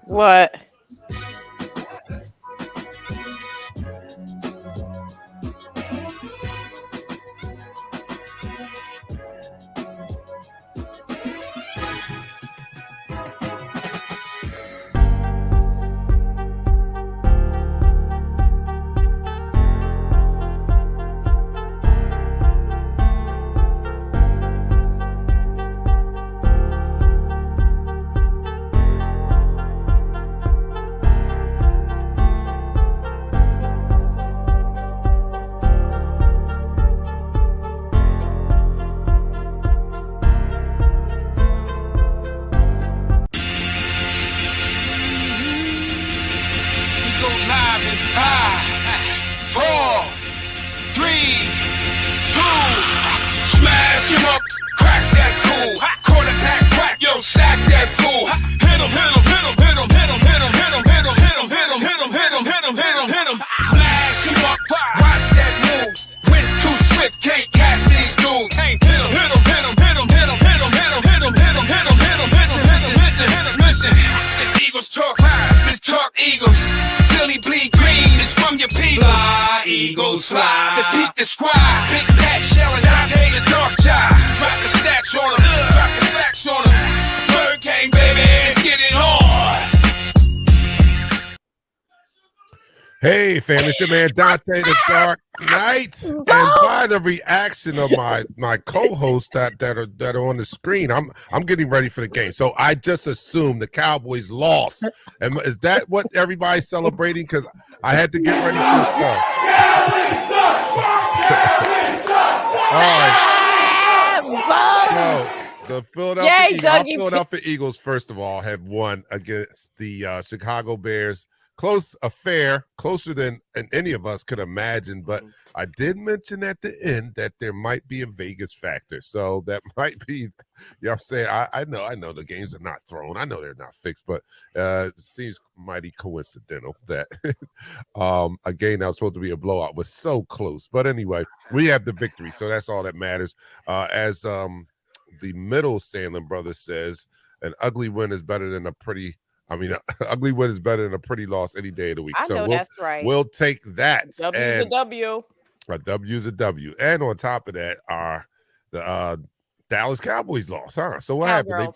What? Hey, fam, it's your man Dante the Dark Knight, and by the reaction of my co-hosts that are on the screen, I'm getting ready for the game. So I just assumed the Cowboys lost, and is that what everybody's celebrating? Because I had to get ready for the show. All right. So the Philadelphia Eagles, first of all, have won against the Chicago Bears. Close affair, closer than any of us could imagine. But I did mention at the end that there might be a Vegas factor. So that might be, you know what I'm saying? I know the games are not thrown. I know they're not fixed, but it seems mighty coincidental that a game that was supposed to be a blowout was so close. But anyway, we have the victory. So that's all that matters. As the middle Sandlin brother says, an ugly win is better than ugly win is better than a pretty loss any day of the week. I know that's right. We'll take that. W's a W. A W's a W. And on top of that are the Dallas Cowboys lost, huh? So what happened?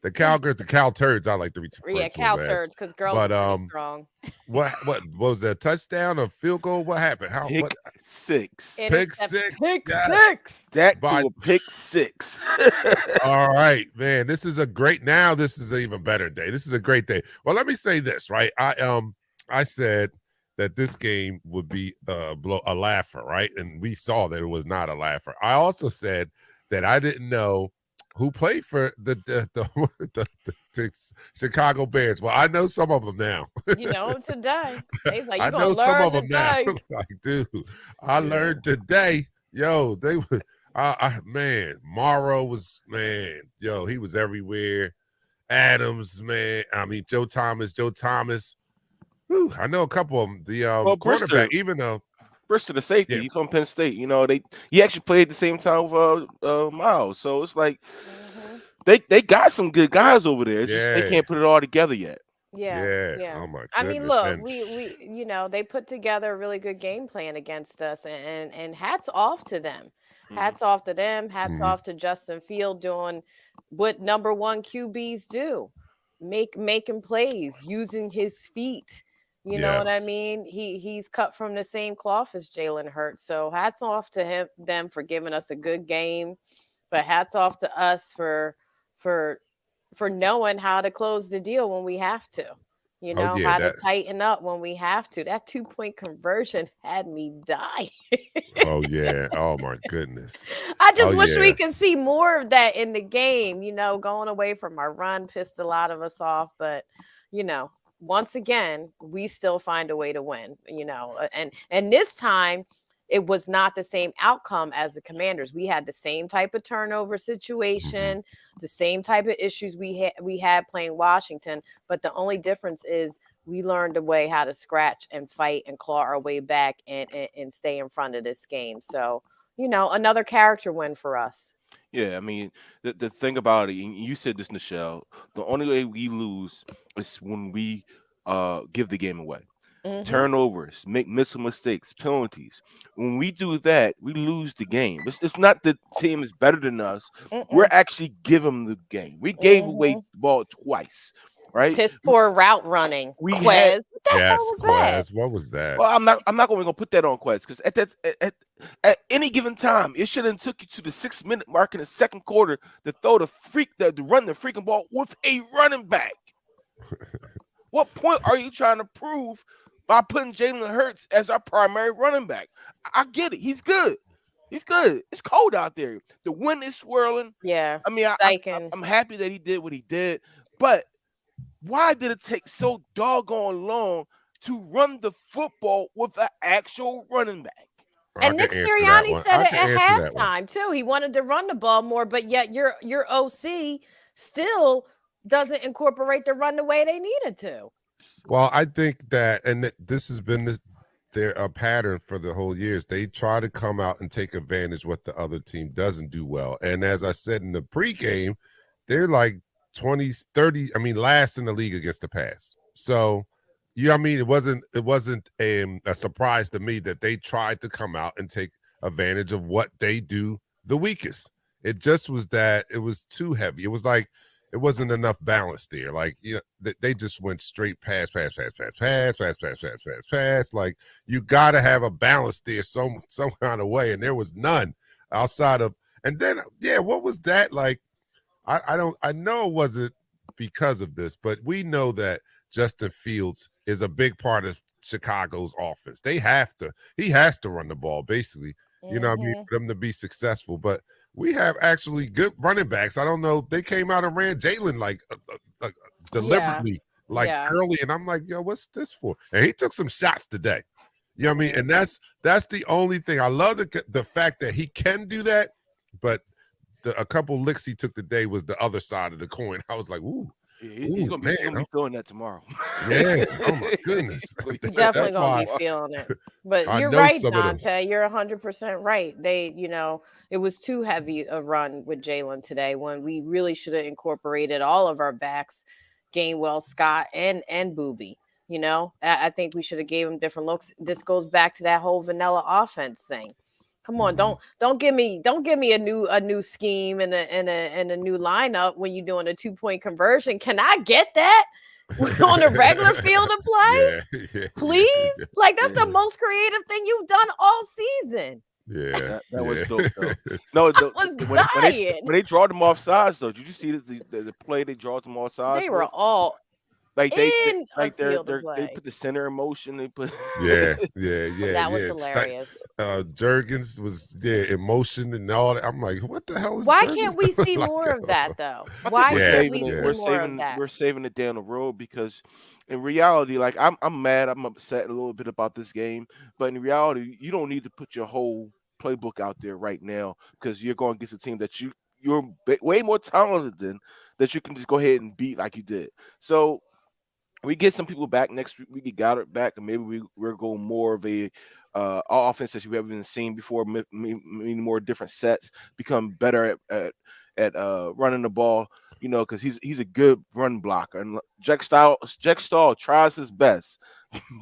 The Cowgirls, the Cow Turds, I like to refer to them Cow Turds, because girls are strong. What was that, a touchdown, a field goal? What happened? Pick six. Pick six. That by pick six. All right, man. This is an even better day. This is a great day. Well, let me say this, right? I said that this game would be a laugher, right? And we saw that it was not a laugher. I also said that I didn't know who played for the Chicago Bears. Well, I know some of them now. You know them today. He's like, I know some of them now. Like, dude, I learned today. Yo, they were, Morrow was, he was everywhere. Adams, man. I mean, Joe Thomas. Whew, I know a couple of them. The quarterback, even though Bristol, the safety, he's from Penn State. You know, he actually played at the same time with Miles. So it's like they got some good guys over there. It's just they can't put it all together yet. Yeah. Oh my goodness. I mean, look, we they put together a really good game plan against us, and hats off to them. Hats off to them. Hats off to Justin Field doing what number one QBs do, making plays, using his feet. You know what I mean? He's cut from the same cloth as Jalen Hurts. So hats off to them for giving us a good game, but hats off to us for knowing how to close the deal when we have to. You know, how to tighten up when we have to. That 2-point conversion had me die. Oh, yeah. Oh, my goodness. I just wish we could see more of that in the game. You know, going away from our run pissed a lot of us off. But, once again, we still find a way to win, and this time it was not the same outcome as the Commanders. We had the same type of turnover situation, the same type of issues we had playing Washington. But the only difference is we learned a way how to scratch and fight and claw our way back and stay in front of this game. So, another character win for us. Yeah, I mean, the thing about it, and you said this, Nichelle, the only way we lose is when we give the game away. Turnovers, make missile mistakes, penalties. When we do that, we lose the game. It's not the team is better than us. We're actually giving the game. We gave away the ball twice, right? Piss poor route running. We Quez. had What the hell was that? Quez. What was that? Well, I'm not going to put that on Quez because at any given time, it should have took you to the 6-minute mark in the second quarter to throw to run the freaking ball with a running back. What point are you trying to prove by putting Jalen Hurts as our primary running back? I get it. He's good. He's good. It's cold out there. The wind is swirling. Yeah. I mean, I'm happy that he did what he did, but why did it take so doggone long to run the football with an actual running back? And Nick Sirianni said it at halftime too. He wanted to run the ball more, but yet your OC still doesn't incorporate the run the way they needed to. Well, I think that, and this has been their pattern for the whole years. They try to come out and take advantage of what the other team doesn't do well. And as I said in the pregame, they're like 20, 30, last in the league against the pass. So, it wasn't a surprise to me that they tried to come out and take advantage of what they do the weakest. It just was that it was too heavy. It was like it wasn't enough balance there. Like, they just went straight pass. Like, you got to have a balance there some kind of way, and there was none outside of. And then, what was that like? I know it wasn't because of this, but we know that Justin Fields is a big part of Chicago's offense. He has to run the ball, basically, for them to be successful. But we have actually good running backs. I don't know. They came out and ran Jalen like deliberately, early. And I'm like, yo, what's this for? And he took some shots today. You know what I mean? And that's the only thing. I love the fact that he can do that, but a couple licks he took today was the other side of the coin. I was like, ooh. He's gonna be feeling that tomorrow. Yeah. Oh my goodness. He's definitely gonna be feeling it. But you're right, Dante. You're 100% right. They, it was too heavy a run with Jalen today when we really should have incorporated all of our backs, Gainwell, Scott, and Boobie. I think we should have gave him different looks. This goes back to that whole vanilla offense thing. Come on, don't give me a new scheme and a new lineup when you're doing a 2-point conversion. Can I get that on a regular field of play? Please? Like, that's the most creative thing you've done all season. Yeah, that was dope, though. No, when they draw them off sides, though, did you see the play they draw them off sides? They were all like they put the center in motion. They put That was hilarious. Jurgens was in motion and all that. I'm like, what the hell is why Jurgens can't we see more of that though? Why can't we see more of that? We're saving it down the road because in reality, like I'm mad, I'm upset a little bit about this game, but in reality, you don't need to put your whole playbook out there right now because you're going against a team that you're way more talented than, that you can just go ahead and beat like you did. So we get some people back next week. We get Goddard back, and maybe we're going more of a offense that we haven't seen before. Maybe more different sets, become better at running the ball. Because he's a good run blocker. And Jack Stahl tries his best,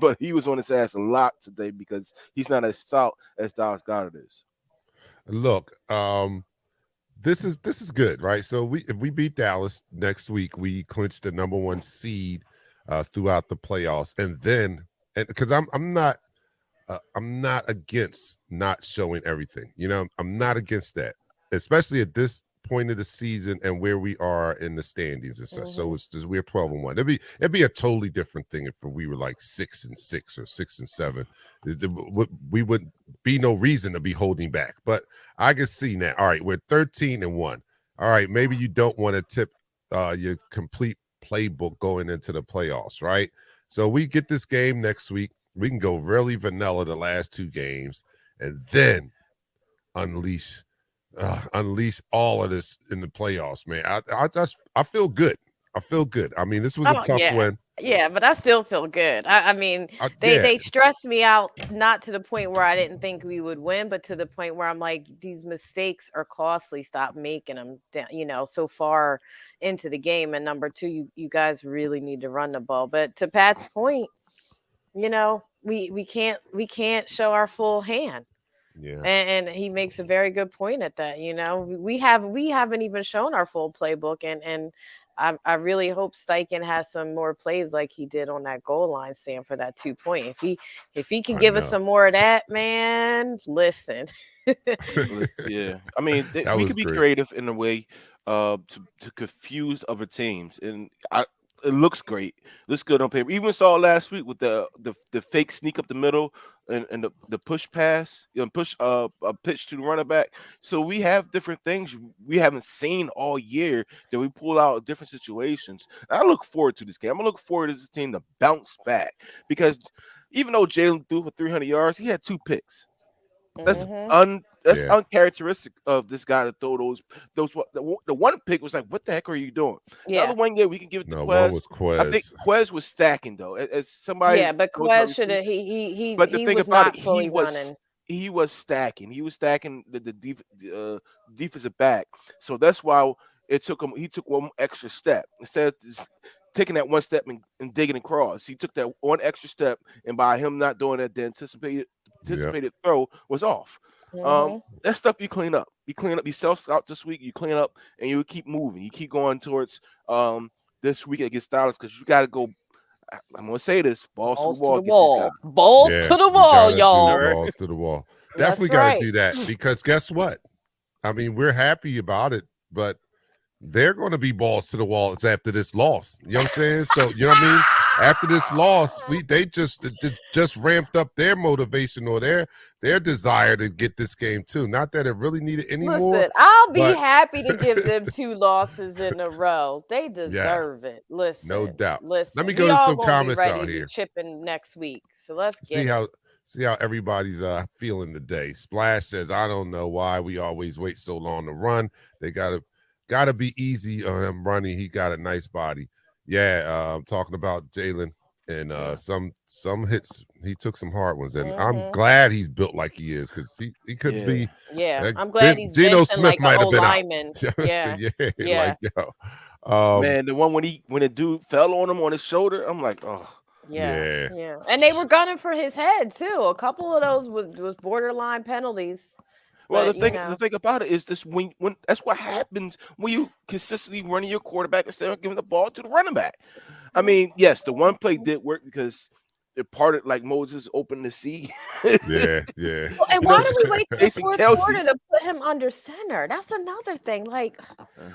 but he was on his ass a lot today because he's not as stout as Dallas Goedert is. Look, this is good, right? So if we beat Dallas next week, we clinch the number 1 seed throughout the playoffs, and because I'm not against not showing everything. I'm not against that, especially at this point of the season and where we are in the standings and such. So it's just we're 12-1. It'd be a totally different thing if we were like 6-6 or 6-7. We would be no reason to be holding back. But I can see now. All right, we're 13-1. All right, maybe you don't want to tip your complete playbook going into the playoffs, right? So we get this game next week. We can go really vanilla the last 2 games and then unleash all of this in the playoffs, man. I feel good. I feel good. I mean, this was a tough win. Yeah, but I still feel good. I mean, they Yeah, they stressed me out, not to the point where I didn't think we would win, but to the point where I'm like, these mistakes are costly. Stop making them. So far into the game. And number two, you guys really need to run the ball. But to Pat's point, we can't show our full hand. yeah. And he makes a very good point at that. We haven't even shown our full playbook, and I really hope Steichen has some more plays like he did on that goal line stand for that 2 point. If he can I give us know. some more of that, man, listen. Yeah, I mean, That we was could be great. creative in a way to confuse other teams, and it looks great. Looks good on paper. Even saw it last week with the fake sneak up the middle and the push pass, push a pitch to the running back. So we have different things we haven't seen all year that we pull out of different situations. And I look forward to this game. I'm gonna look forward to this team to bounce back because even though Jalen threw for 300 yards, he had 2 picks. That's Hmm. that's Yeah, uncharacteristic of this guy to throw the one pick was like, what the heck are you doing? The other Yeah, one, yeah, we can give it to no, one Quez. was I think Quez. Quez was stacking though. As somebody yeah, but knows my Quez should receiver, have. He but the he thing was about it, not fully running. he was stacking. He was stacking defensive back. So that's why it took him. He took one extra step instead of just taking that one step and digging across. He took that one extra step, and by him not doing that, the Yeah, anticipated throw was off. Hmm. That stuff you clean up. You clean up. You self out this week. You clean up, and you keep moving. You keep going towards this week against Dallas because you got to go. I'm gonna say this: balls to the Balls to wall the against these guys. wall. Balls yeah. to the We wall, gotta do All y'all. right. balls to the wall. Definitely That's got to right. do that because guess what? I mean, we're happy about it, but they're going to be balls to the walls after this loss. You know what I'm saying? So you know what I mean. After this loss, they just ramped up their motivation or their desire to get this game too. Not that it really needed anymore, Listen, I'll be but happy to give them 2 losses in a row. They yeah, deserve it. no Listen, doubt. Let me listen. go We to all some gonna be comments ready out to here. chip in next week. So let's See get it. how see how everybody's feeling today. Splash says, I don't know why we always wait so long to run. They gotta be easy on him running. He got a nice body. Yeah, I'm talking about Jalen and Yeah. some hits. He took some hard ones, and I'm Hmm. glad he's built like he is because he could Yeah. be. Yeah, I'm glad he's Geno benching Smith like a might have old been out. lineman. So, Yeah, yeah, like yeah, yo, Man, the one when the dude fell on him on his shoulder, I'm like, oh yeah, yeah. yeah. And they were gunning for his head too. A couple of those was borderline penalties. well, But the thing about it is this when that's what happens when you consistently running your quarterback instead of giving the ball to the running back. I mean, yes, the one play did work because it parted like Moses opened the sea. Yeah, yeah. Well, and You why know, did we wait to the Jason fourth Kelsey. quarter to put him under center? That's another thing. Like, Uh,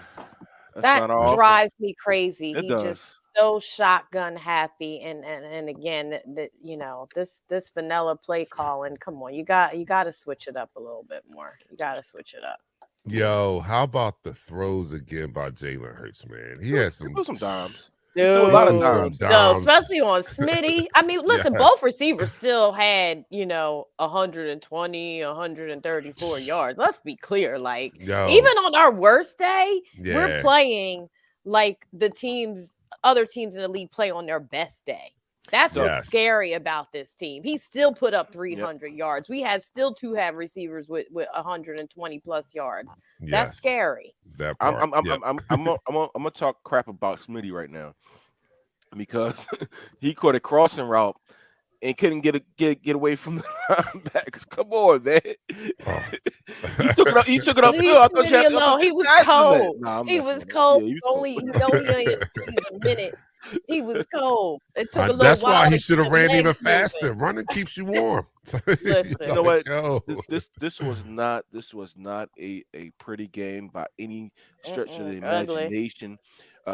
That's that not our This, offense. drives me crazy. It He just does. so shotgun happy, and again, that this vanilla play calling. Come on, you got to switch it up a little bit more. You got to switch it up. Yeah. Yo, how about the throws again by Jalen Hurts, man? He had He threw some dimes. He threw a he lot of threw Dude, some dimes. no, dimes. especially on Smitty. I mean, listen, both Yes. receivers still had 120, 134 yards. Let's be clear. Like, even Yo, on our worst day, we're yeah, playing like other teams in the league play on their best day. That's So what's yes, scary about this team. He still put up yeah. 300 yards. We had still two have receivers with 120 plus yards. That's yes. scary. That part. Yep. I'm gonna talk crap about Smitty right now because he caught a crossing route and couldn't get away from the linebackers. Come on, man. Oh. He took it Leave upfield. Smitty I thought alone. you He was faster than that. cold. Nah, I'm He messing was with it. cold. Yeah, he was cold. Only he only played a minute. He was cold. It took a little That's why while he to should get have his ran even legs faster. moving. Running keeps you warm. You Listen, know what? Yo. This was not a pretty game by any stretch of the ugly. imagination.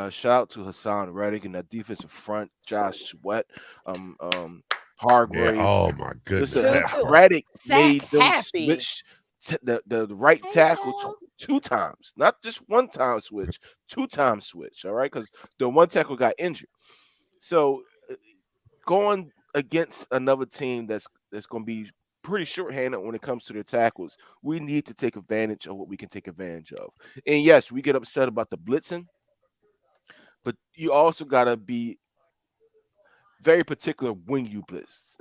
Shout out to Hassan Reddick and that defensive front, Josh Sweat, Yeah. Hargrave. Oh my goodness. Listen, Two, That two. part. Reddick Sack made them happy. switch the right Hey, tackle Cal. 2 times, not just 1 time switch, 2 time switch. All right, because the one tackle got injured. So going against another team that's going to be pretty shorthanded when it comes to their tackles, we need to take advantage of what we can take advantage of. And yes, we get upset about the blitzing, but you also got to be very particular when you blitz.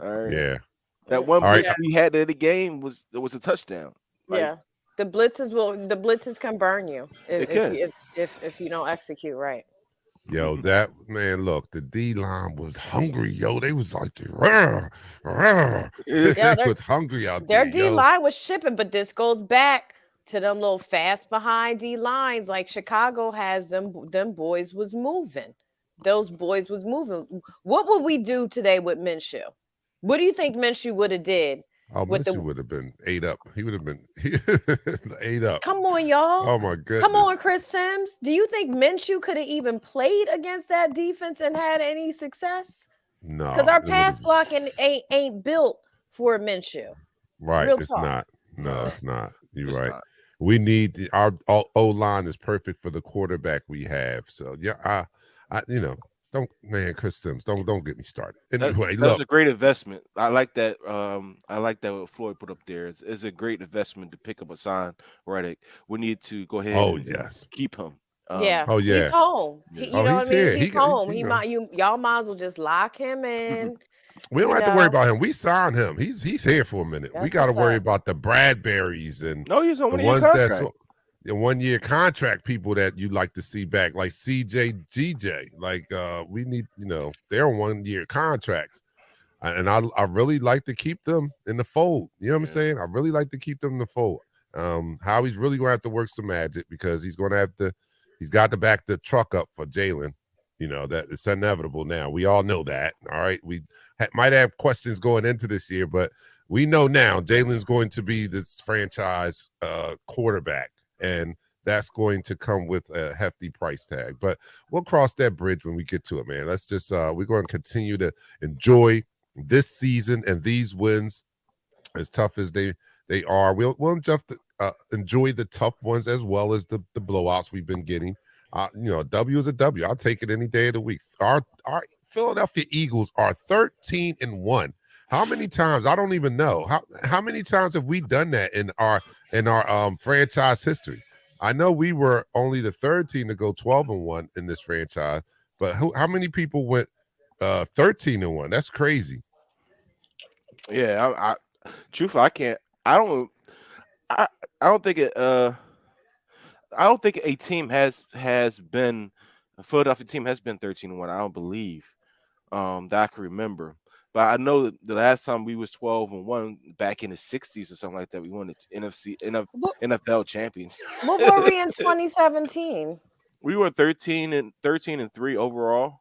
All right. Yeah. That one All right. blitz we had in the game was a touchdown. Like, the blitzes can burn you It can. if you don't execute right. Yo, that man, look, the D line was hungry, yo. They was like, rah, rah. They was hungry out there. Their D line was shipping, but this goes back to them little fast behind D lines. Like Chicago has them boys was moving. Those boys was moving. What would we do today with Minshew? What do you think Minshew would have did? Oh, Minshew would have been ate up. He would have been ate up. Come on, y'all. Oh, my goodness. Come on, Chris Sims. Do you think Minshew could have even played against that defense and had any success? No. Because our pass blocking ain't built for Minshew. Right. Real it's talk. not. No, it's not. You're right. Not. We need our O-line is perfect for the quarterback we have. So, yeah, I Chris Sims, don't get me started. Anyway, that's a great investment. I like that. I like that what Floyd put up there. It's a great investment to pick up a sign Reddick. We need to go ahead. And keep him. Yeah. Oh yeah. He's home. Yeah. You know what I mean? Here. He's home. Y'all might as well just lock him in. We don't have to worry about him. We signed him. He's here for a minute. We got to worry about the Bradberries and he's on the ones that's the 1-year contract people that you like to see back, like CJ, GJ. Like we need, they're 1-year contracts, and I really like to keep them in the fold. You know what I'm saying? I really like to keep them in the fold. Howie's really going to have to work some magic because he's going to have to. He's got to back the truck up for Jalen. That it's inevitable now. We all know that. All right. We might have questions going into this year, but we know now Jalen's going to be this franchise quarterback, and that's going to come with a hefty price tag. But we'll cross that bridge when we get to it, man. Let's just we're going to continue to enjoy this season and these wins, as tough as they are. We'll just enjoy the tough ones as well as the blowouts we've been getting. A W is a W. I'll take it any day of the week. Our Philadelphia Eagles are 13-1. How many times? I don't even know. How many times have we done that in our franchise history? I know we were only the third team to go 12-1 in this franchise, but how many people went 13-1? That's crazy. Yeah, truthfully, I can't. I don't think it. I don't think a team has been a Philadelphia team has been 13-1. I don't believe that I can remember. But I know that the last time we was 12-1 back in the 60s or something like that, we won the NFL championship. What were we in 2017? We were 13-3 overall.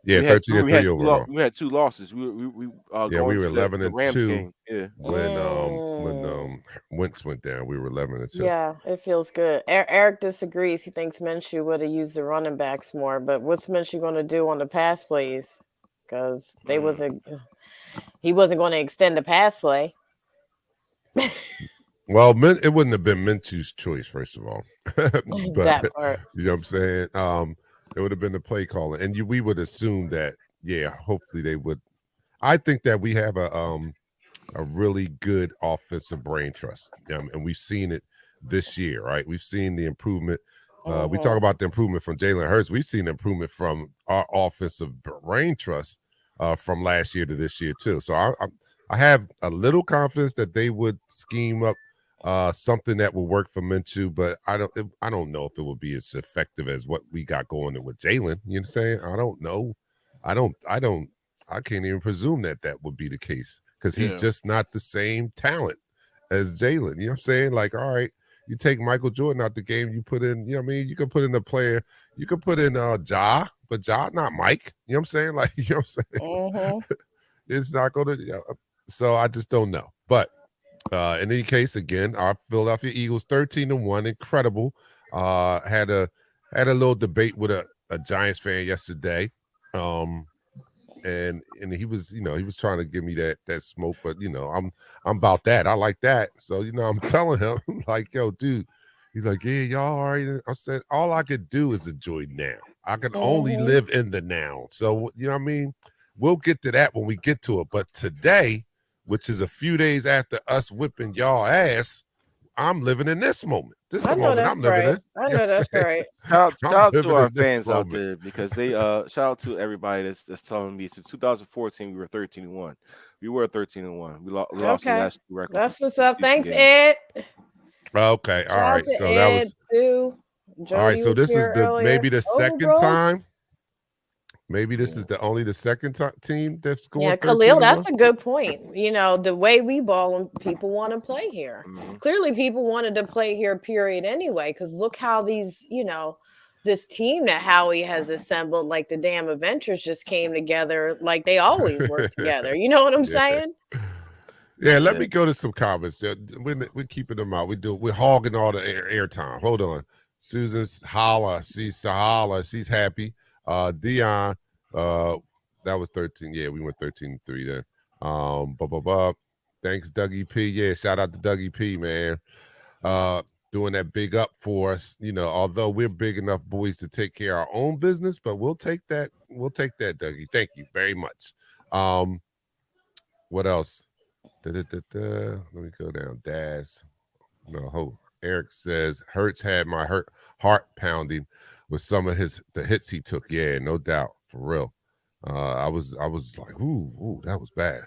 Yeah, 13-3 overall. We had 2 losses. We were 11-2. Yeah, when Wentz went down, we were 11-2. Yeah, it feels good. Eric disagrees. He thinks Minshew would have used the running backs more. But what's Minshew going to do on the pass plays? Because he wasn't going to extend the pass play. Well, it wouldn't have been Minshew's choice, first of all. But, that part. You know what I'm saying? It would have been the play calling, and we would assume that. Yeah, hopefully they would. I think that we have a really good offensive brain trust, and we've seen it this year, right? We've seen the improvement. We talk about the improvement from Jalen Hurts. We've seen the improvement from our offensive brain trust from last year to this year too. So I have a little confidence that they would scheme up something that will work for Minshew, but I don't know if it would be as effective as what we got going with Jalen. You know what I'm saying? I don't know. I can't even presume that would be the case because he's just not the same talent as Jalen. You know what I'm saying? Like, all right, you take Michael Jordan out the game, you put in, you know what I mean? You can put in a player, you can put in Ja, but Ja not Mike. You know what I'm saying? Like, you know what I'm saying? It's not going to, so I just don't know. But in any case, again, our Philadelphia Eagles 13-1, incredible. Had a little debate with a Giants fan yesterday. And he was, he was trying to give me that smoke, but I'm about that. I like that. So, I'm telling him, like, yo, dude, he's like, yeah, y'all all right. I said, all I could do is enjoy now. I can only live in the now. So, you know what I mean? We'll get to that when we get to it. But today, which is a few days after us whipping y'all ass, I'm living in this moment. This the I know moment that's I'm living right. in. I You know know what I'm that's saying? right. Shout I'm out to living our in this fans out moment. there because they shout out to everybody that's telling me since 2014 we were 13-1. We were 13-1. We lost the Okay. last 2 record That's what's up. season Thanks, games. Ed. Okay, all Shout out right. to So that Ed was too. all right. Jody So was this is here the earlier. maybe the Over, second bro. time. Maybe this is the only the second team that's Yeah, going Khalil, 13-1. that's a good point. You know, the way we ball and people want to play here. Mm-hmm. Clearly, people wanted to play here, period, anyway, because look how these, this team that Howie has assembled, like the damn Adventures just came together like they always work together. You know what I'm Yeah. saying? Yeah, let me go to some comments. We're keeping them out. We're hogging all the air time. Hold on. Susan's holla. She's holla. She's happy. Dion, that was 13. Yeah, we went 13-3 then. Thanks, Dougie P. Yeah, shout out to Dougie P, man. Doing that big up for us. Although we're big enough boys to take care of our own business, but we'll take that. We'll take that, Dougie. Thank you very much. What else? Let me go down. Daz. No, Eric says Hurts had my heart pounding with some of the hits he took. Yeah, no doubt, for real. I was like, ooh, that was bad.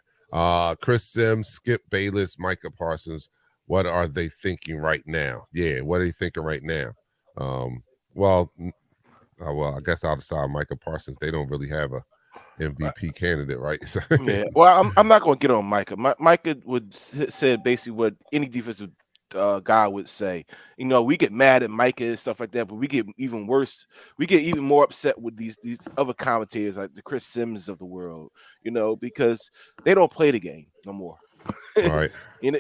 Chris Sims, Skip Bayless, Micah Parsons. What are they thinking right now? Yeah, what are they thinking right now? Well, I guess outside of Micah Parsons, they don't really have a MVP candidate, right? Yeah. Well, I'm not going to get on Micah. Micah would said basically what any defensive guy would say. We get mad at Micah and stuff like that, but we get even worse. We get even more upset with these other commentators like the Chris Sims of the world. Because they don't play the game no more. Right.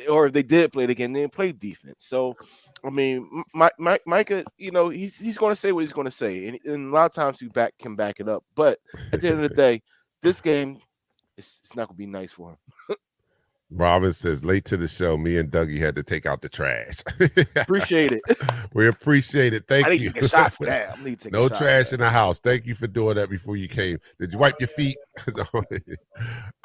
Or if they did play the game, they didn't play defense. So, I mean, Micah, he's going to say what he's going to say, and a lot of times he can back it up. But at the end of the day, this game, it's not going to be nice for him. Robin says, late to the show, me and Dougie had to take out the trash. Appreciate it. We appreciate it. Thank you. I need to take a shot for that. I need to take no a shot trash in the house. Thank you for doing that before you came. Did you wipe your feet?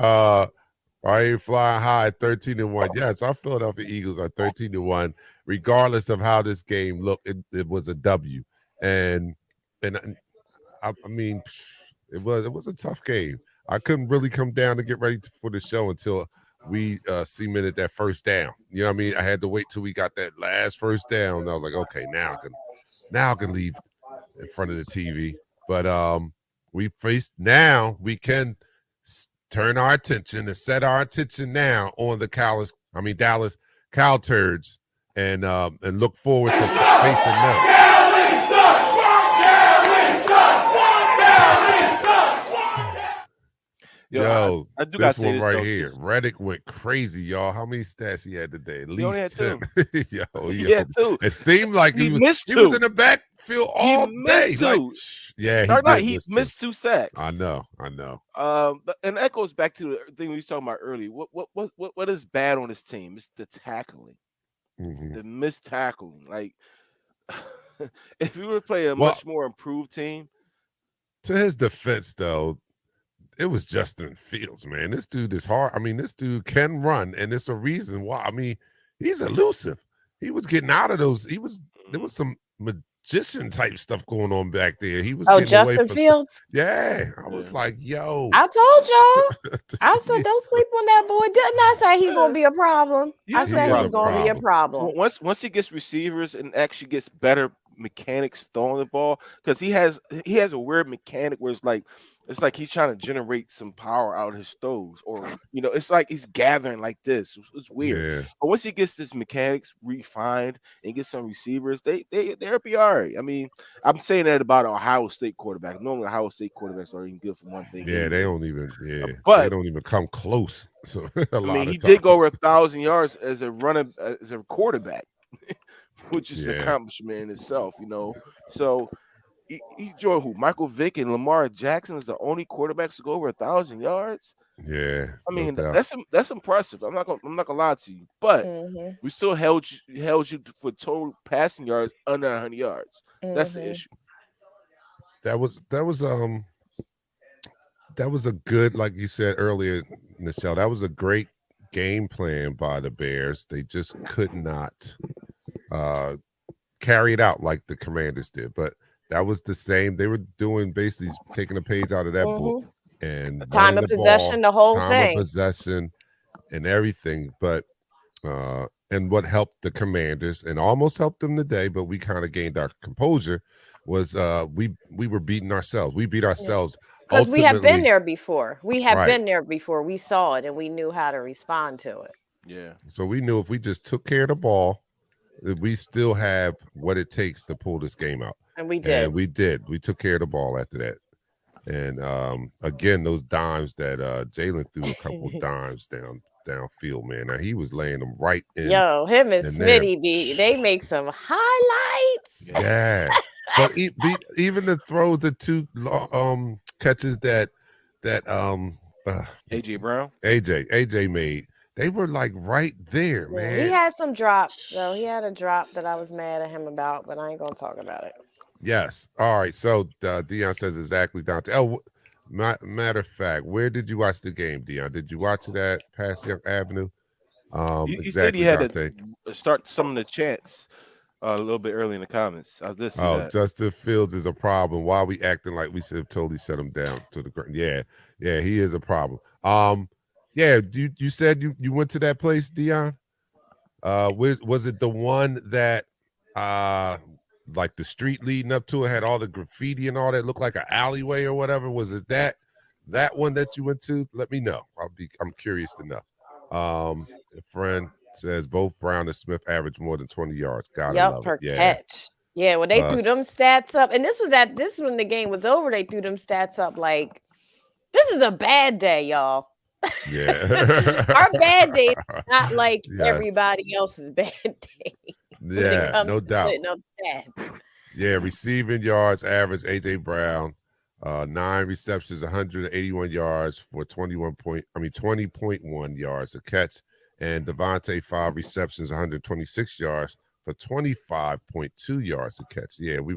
Are you flying high 13-1? Yes, our Philadelphia Eagles are 13-1. Regardless of how this game looked, it was a W. And I mean, it was a tough game. I couldn't really come down to get ready for the show until we cemented that first down. You know what I mean? I had to wait till we got that last first down. And I was like, okay, now I can leave in front of the TV. But we can turn our attention and set our attention now on the Dallas Cow Turds and look forward to facing them. Yo, I do this gotta say one right though, here. Reddick went crazy, y'all. How many stats he had today? At least 10. Yeah, two. It seemed like he was in the backfield all day. He missed 2 sacks. I know. And that goes back to the thing we were talking about earlier. What is bad on this team? It's the tackling, the missed tackling. Like, if we were playing a much more improved team. To his defense, though, it was Justin Fields, man. This dude is hard. I mean, this dude can run, and it's a reason why. I mean, he's elusive. He was getting out of those. There was some magician type stuff going on back there. He was getting Justin away from Fields. Yeah, I was like, yo. I told y'all. I said, don't sleep on that boy. Didn't I say he's gonna be a problem? I said he's gonna be a problem. Once he gets receivers and actually gets better mechanics throwing the ball, because he has a weird mechanic where it's like he's trying to generate some power out of his throws, or it's like he's gathering like this. It's weird. Yeah. But once he gets his mechanics refined and gets some receivers, they'll be all right. I mean, I'm saying that about Ohio State quarterback. Normally Ohio State quarterbacks are even good for one thing. Yeah, they don't even they don't even come close. So he did go over 1,000 yards as a quarterback. Which is an accomplishment in itself, So he joined who? Michael Vick and Lamar Jackson is the only quarterbacks to go over 1,000 yards. Yeah, I mean that's impressive. I'm not gonna lie to you, but we still held you for total passing yards under 100 yards. That's the issue. That was a good, like you said earlier, Michelle. That was a great game plan by the Bears. They just could not carry it out like the Commanders did. But that was the same. They were doing basically taking a page out of that book and time running of the possession, ball, the whole time of thing. possession, and everything. But and what helped the Commanders and almost helped them today, but we kind of gained our composure, was we were beating ourselves. We beat ourselves because we have been there before. We have been there before. We saw it and we knew how to respond to it. Yeah. So we knew if we just took care of the ball, that we still have what it takes to pull this game out. And we did. And we did. We took care of the ball after that. And again, those dimes that Jalen threw a couple dimes downfield, man. Now he was laying them right in. Yo, him and Smitty, they make some highlights. Yeah. But even the throws, the two catches that AJ Brown, AJ made, they were like right there, man. He had some drops, though. He had a drop that I was mad at him about, but I ain't gonna talk about it. Yes. All right. So Dion says exactly, Dante. Oh, matter of fact, where did you watch the game, Dion? Did you watch it at Pass Young Avenue? He said he had to start some of the chants a little bit early in the comments. I just that. Justin Fields is a problem. Why are we acting like we should have totally set him down to the ground? Yeah, he is a problem. Yeah, you said you went to that place, Dion? Was it the one that like the street leading up to it had all the graffiti and all that, looked like an alleyway or whatever? Was it that one that you went to? Let me know. I'm curious to know. A friend says both Brown and Smith averaged more than 20 yards. Gotta love per it. catch. Yeah, when they threw them stats up, and this when the game was over, they threw them stats up like, this is a bad day, y'all. Yeah. Our bad day is not like everybody else's bad day. Yeah, no doubt. Stats. Yeah, receiving yards average, AJ Brown, 9 receptions, 181 yards for 20.1 yards a catch. And Devontae, 5 receptions, 126 yards for 25.2 yards a catch. Yeah, we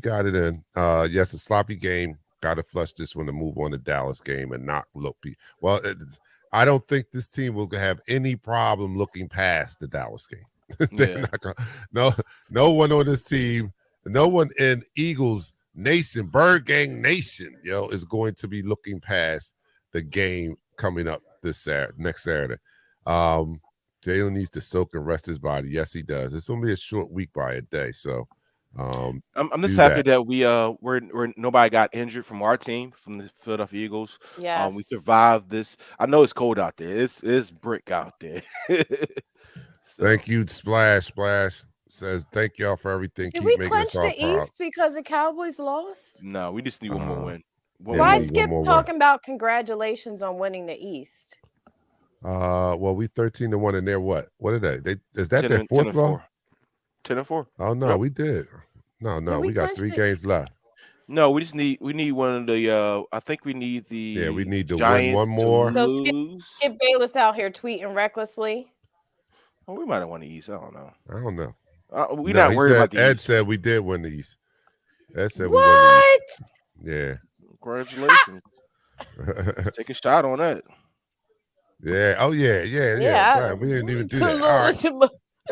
got it in. Yes, a sloppy game. Got to flush this one to move on to Dallas game and not look. Well, I don't think this team will have any problem looking past the Dallas game. They're not gonna, no one on this team, no one in Eagles Nation, Bird Gang Nation, is going to be looking past the game coming up next Saturday. Jalen needs to soak and rest his body. Yes, he does. It's gonna be a short week by a day, so I'm just happy that we're nobody got injured from our team, from the Philadelphia Eagles. Yes. We survived this. I know it's cold out there. It's brick out there. So. Thank you, Splash says thank y'all for everything. Did we clinch the East because the Cowboys lost? No, we just need one more win. Why Skip talking about congratulations on winning the East? Well, we 13-1 and they're what? What are they? Is that their fourth loss? 10-4. Oh no, we did. No, we got 3 games left. No, we need one of the I think we need the we need to Giants win one more. So Skip Bayless out here tweeting recklessly. Well, we might have won the East. I don't know. We're not worried about the Ed East. said we did win the East. Ed said what? we won the East. Yeah. Congratulations. Take a shot on that. Yeah. Oh yeah. We didn't even do that. All right.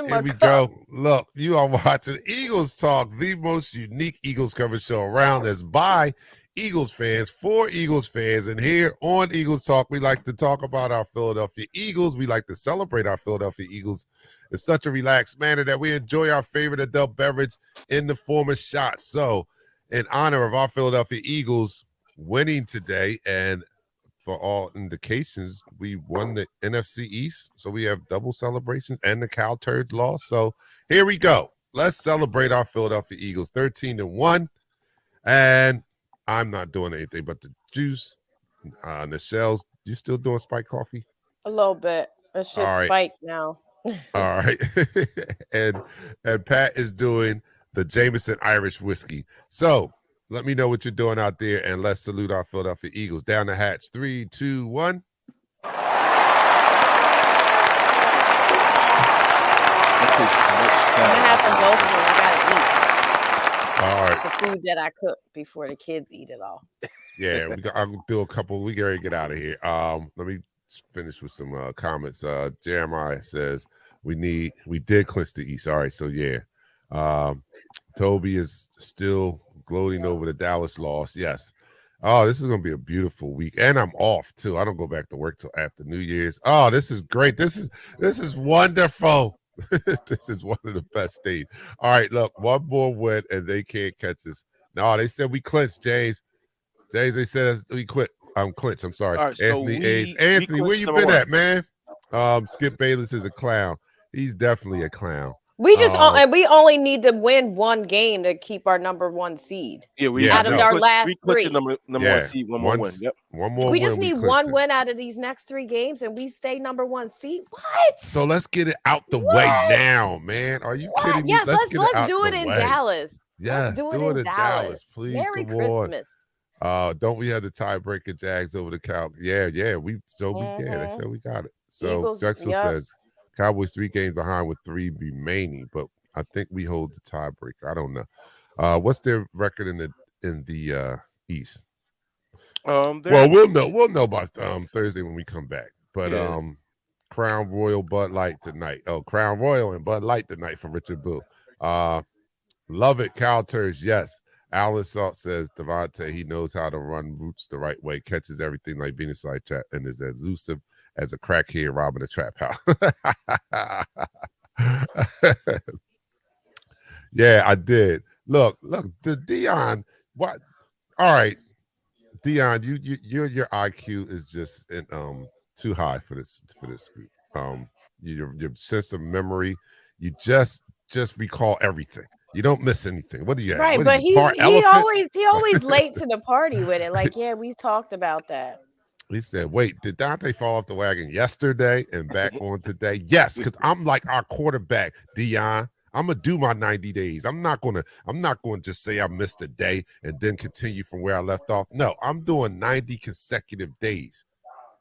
Here we go. Look, you are watching Eagles Talk, the most unique Eagles coverage show around. That's by Eagles fans, for Eagles fans. And here on Eagles Talk, we like to talk about our Philadelphia Eagles. We like to celebrate our Philadelphia Eagles in such a relaxed manner that we enjoy our favorite adult beverage in the form of shots. So, in honor of our Philadelphia Eagles winning today, and for all indications, we won the NFC East. So we have double celebrations and the Cal Turd loss. So here we go. Let's celebrate our Philadelphia Eagles 13-1. And I'm not doing anything but the juice. Nichelle's, you still doing spiked coffee? A little bit. It's just spiked now. All right. and Pat is doing the Jameson Irish whiskey. So let me know what you're doing out there, and let's salute our Philadelphia Eagles. Down the hatch. 3, 2, 1. I'm gonna have to go for it. I gotta eat. All right. The food that I cook before the kids eat it all. Yeah, I'll do a couple. We gotta get out of here. Let me finish with some comments. Jeremiah says we did clinch the East. All right, so yeah. Toby is still gloating over the Dallas loss. Yes. Oh, this is going to be a beautiful week. And I'm off too. I don't go back to work till after New Year's. Oh, this is great. This is wonderful. This is one of the best days. All right, look, one more win and they can't catch us. No, they said we clinched, James. James, they said we quit. I'm clinched. I'm sorry. All right, Anthony A's. Anthony, where you been at, man? Skip Bayless is a clown. He's definitely a clown. We only need to win one game to keep our number 1 seed. Yeah, out of our last 3. Number 1 seed, one more win. Yep. One more. We just need one win out of these next 3 games, and we stay number 1 seed. What? So let's get it out the way now, man. Are you kidding me? Yes, let's do it in Dallas. Yes, do it in Dallas, please. Merry Christmas. Don't we have the tiebreaker Jags over the Cow? Yeah. They said we got it. So Drexel says Cowboys 3 games behind with 3 remaining, but I think we hold the tiebreaker. I don't know. What's their record in the East? Well, we'll know by Thursday when we come back. But Crown Royal Bud Light tonight. Oh, Crown Royal and Bud Light tonight from Richard Boo. Love it, Cow Turds. Yes. Alan Salt says Devontae, he knows how to run routes the right way, catches everything like Venus Light Chat, and is as elusive as a crackhead robbing a trap house. Yeah, I did. Look, the Dion. What? All right, Dion, your IQ is just too high for this group. Your sense of memory, you just recall everything. You don't miss anything. What do you have? Right, but he always late to the party with it. Like, yeah, we talked about that. He said, wait, did Dante fall off the wagon yesterday and back on today? Yes, because I'm like our quarterback, Dion. I'm gonna do my 90 days. I'm not going to just say I missed a day and then continue from where I left off. No, I'm doing 90 consecutive days.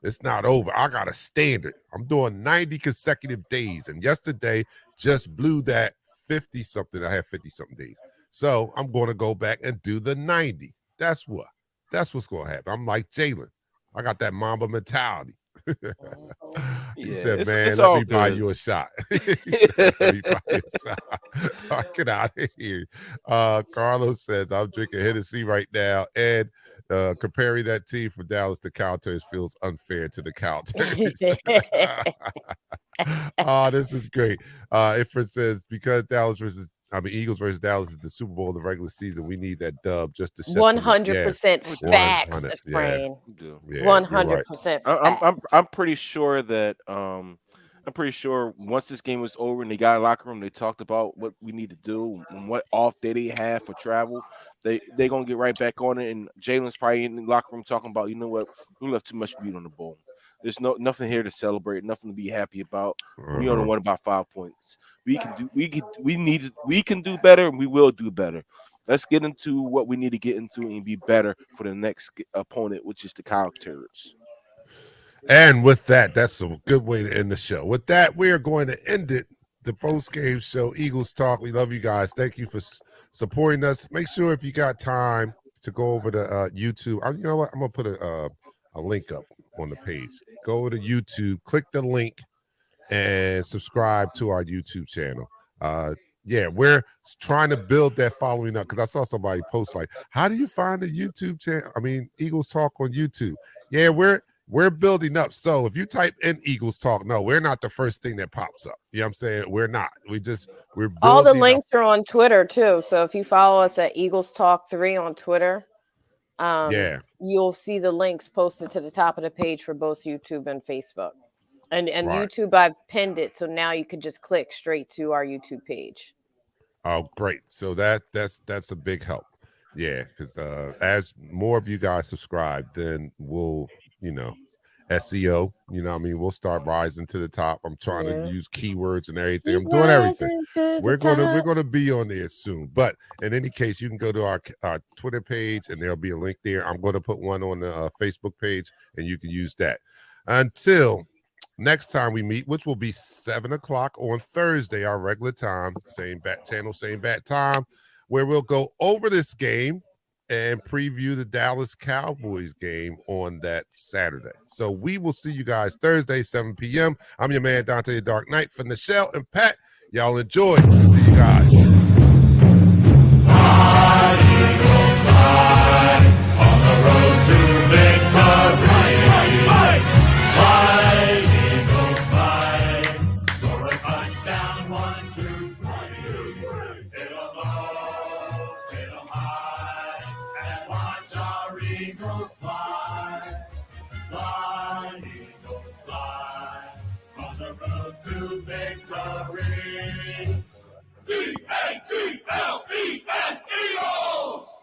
It's not over. I got a standard. I'm doing 90 consecutive days. And yesterday just blew that 50-something. I had 50-something days. So I'm going to go back and do the 90. That's what's going to happen. I'm like Jalen. I got that Mamba mentality. He said, man, let me buy you a shot. Let me buy you a shot. Get out of here. Carlos says, I'm drinking Hennessy right now. And comparing that team from Dallas to Cow Turds feels unfair to the Cow Turds. Oh, this is great. Ifrit says, because Eagles versus Dallas is the Super Bowl of the regular season, we need that dub just to 100% facts, Efrain. 100% I'm pretty sure that I'm pretty sure once this game was over and they got in the locker room, they talked about what we need to do and what off day they have for travel. They're gonna get right back on it. And Jalen's probably in the locker room talking about, you know what, we left too much meat on the bone. There's nothing here to celebrate, nothing to be happy about. We only won about 5 points. We can do better, and we will do better. Let's get into what we need to get into and be better for the next opponent, which is the Cow Turds. And with that, that's a good way to end the show. With that, we are going to end it. The post-game show, Eagles Talk. We love you guys. Thank you for supporting us. Make sure if you got time to go over to YouTube. You know what? I'm going to put a link up on the page. Go to YouTube, click the link, and subscribe to our YouTube channel. We're trying to build that following up because I saw somebody post like, how do you find the YouTube channel? I mean, Eagles Talk on YouTube. Yeah, we're building up. So if you type in Eagles Talk, no, we're not the first thing that pops up. You know what I'm saying? We're not. We're building all the links are on Twitter too. So if you follow us at Eagles Talk 3 on Twitter, you'll see the links posted to the top of the page for both YouTube and Facebook. And right. YouTube, I've pinned it, so now you can just click straight to our YouTube page. Oh, great! So that's a big help. Yeah, because as more of you guys subscribe, then we'll, SEO. We'll start rising to the top. I'm trying to use keywords and everything. I'm doing everything. We're gonna be on there soon. But in any case, you can go to our Twitter page, and there'll be a link there. I'm going to put one on the Facebook page, and you can use that. Until next time we meet, which will be 7:00 on Thursday, our regular time, same bat channel, same bat time, where we'll go over this game and preview the Dallas Cowboys game on that Saturday. So we will see you guys Thursday, 7 p.m. I'm your man, Dante the Dark Knight, for Nichelle and Pat. Y'all enjoy. See you guys. 1, 2, 3. Hit 'em low, hit 'em high, and watch our eagles fly. Fly, eagles fly, on the road to victory. E-A-T-L-E-S, Eagles!